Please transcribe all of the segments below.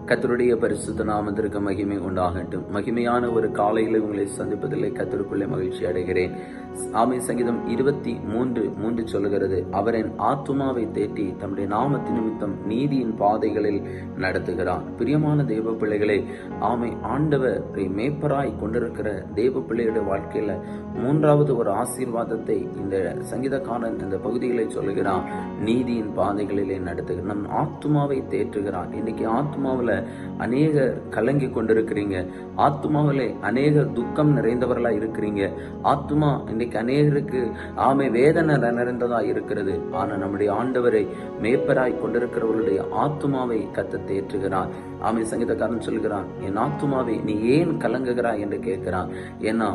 கர்த்தருடைய பரிசுத்த நாமத்திற்கு மகிமை உண்டாகட்டும். மகிமையான ஒரு காலையில் உங்களை சந்திப்பதிலே கர்த்தருக்குள்ளே மகிழ்ச்சி அடைகிறேன். ஆமை சங்கீதம் 23:3 சொல்லுகிறது, அவர் என் ஆத்துமாவை தேற்றி தம்முடைய நாமத்தின் நிமித்தம் நீதியின் பாதைகளில் நடத்துகிறார். பிரியமான தேவ பிள்ளைகளே, ஆமை ஆண்டவர் மேய்ப்பராய் கொண்டிருக்கிற தேவ பிள்ளையுடைய வாழ்க்கையில மூன்றாவது ஒரு ஆசீர்வாதத்தை இந்த சங்கீதக்காரன் இந்த பகுதிகளை சொல்லுகிறான். நீதியின் பாதைகளிலே நடத்துகிறார், நம் ஆத்துமாவை தேற்றுகிறார். இன்னைக்கு ஆத்துமாவில அநேகர் கலங்கி கொண்டிருக்கிறீங்க. ஆத்துமாவிலே அநேகர் துக்கம் நிறைந்தவர்களா இருக்கிறீங்க. ஆத்துமா இன்னைக்கு அநேகருக்கு வேதனை நிறைந்ததா இருக்கிறது. ஆனா நம்முடைய ஆண்டவரை மேய்ப்பராய் கொண்டிருக்கிறவர்களுடைய ஆத்துமாவை கர்த்தர் தேற்றுகிறார். சங்கீதக்காரன் சொல்கிறான், என் ஆத்துமாவை நீ ஏன் கலங்குகிறாய் என்று கேட்கிறான். ஏன்னா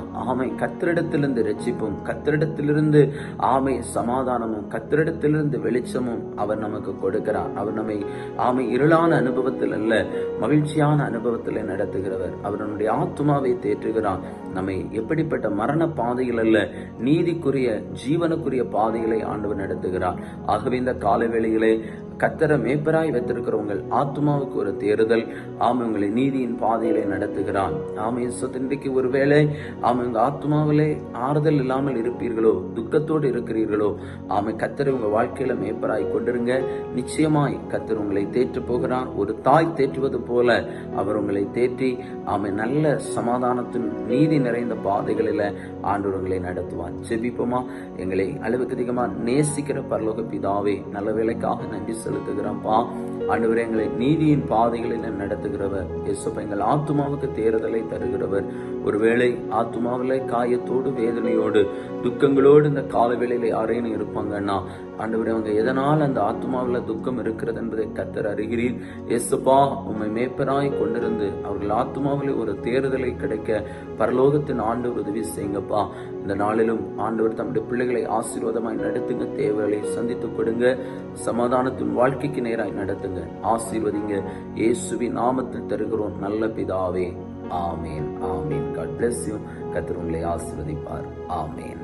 கர்த்தரிடத்திலிருந்து ரட்சிப்பும், கர்த்தரிடத்திலிருந்து சமாதானமும், கர்த்தரிடத்திலிருந்து வெளிச்சமும் அவர் நமக்கு கொடுக்கிறார். அவர் நம்மை இருளான அனுபவத்தில் அல்ல, மகிழ்ச்சியான அனுபவத்தில் நடத்துகிறவர். அவர் நம்முடைய ஆத்துமாவை தேற்றுகிறார். நம்மை எப்படிப்பட்ட மரண பாதையில் அல்ல, நீதிக்குரிய ஜீவனுக்குரிய பாதைகளை ஆண்டவர் நடத்துகிறார். ஆகவே இந்த காலை வேளையிலே கர்த்தரை மேய்ப்பராய் வைத்திருக்கிறவங்கள் ஆத்துமாவுக்கு ஒரு தேறுதல், உங்களை நீதியின் பாதையிலே நடத்துகிறான். இன்றைக்கு ஒருவேளை உங்க ஆத்துமாவிலே ஆறுதல் இல்லாமல் இருப்பீர்களோ, துக்கத்தோடு இருக்கிறீர்களோ, கர்த்தரை உங்க வாழ்க்கையில மேய்ப்பராய் கொண்டிருங்க. நிச்சயமாய் கர்த்தர் உங்களை தேற்று போகிறார். ஒரு தாய் தேற்றுவது போல அவர் உங்களை தேற்றி நல்ல சமாதானத்தின் நீதி நிறைந்த பாதைகளில ஆண்டவர் உங்களை நடத்துவார். ஜெபிப்போமா? எங்களை அளவுக்கு அதிகமா நேசிக்கிற பரலோக பிதாவே, நல்ல வேலைக்காக நன்றி செலுத்துகிறோம்ப்பா. ஆண்டவரே, எங்களை நீதியின் பாதைகளில் நடத்துகிறவர். இயேசுப்பா, எங்கள் ஆத்துமாவுக்கு தேறுதலை தருகிறவர். ஒருவேளை ஆத்துமாவில காயத்தோடு, வேதனையோடு, துக்கங்களோடு இந்த கால வேளையில யாரேனும் இருப்பாங்கன்னா, ஆண்டவரே, அவங்க எதனால் அந்த ஆத்துமாவில துக்கம் இருக்கிறது என்பதை கர்த்தர் அறிகிறீர். இயேசுப்பா, உம்மை மேய்ப்பராய் கொண்டிருந்து அவர்கள் ஆத்துமாவில ஒரு தேறுதலை கிடைக்க பரலோகத்தின் ஆண்டவர் உதவி செய்யுங்கப்பா. இந்த நாளிலும் ஆண்டவர் தம்முடைய பிள்ளைகளை ஆசீர்வாதமாய் நடத்துங்க. தேவைகளை சந்தித்து கொடுங்க. சமாதானத்தின் வாழ்க்கைக்கு நேராய் நடத்துங்க. ஆசீர்வதிங்க. இயேசுவின் நாமத்தில் தருகிறோம் நல்ல பிதாவே. ஆமேன், ஆமேன். God bless you. கர்த்தர் உங்களை ஆசீர்வதிப்பார். ஆமேன்.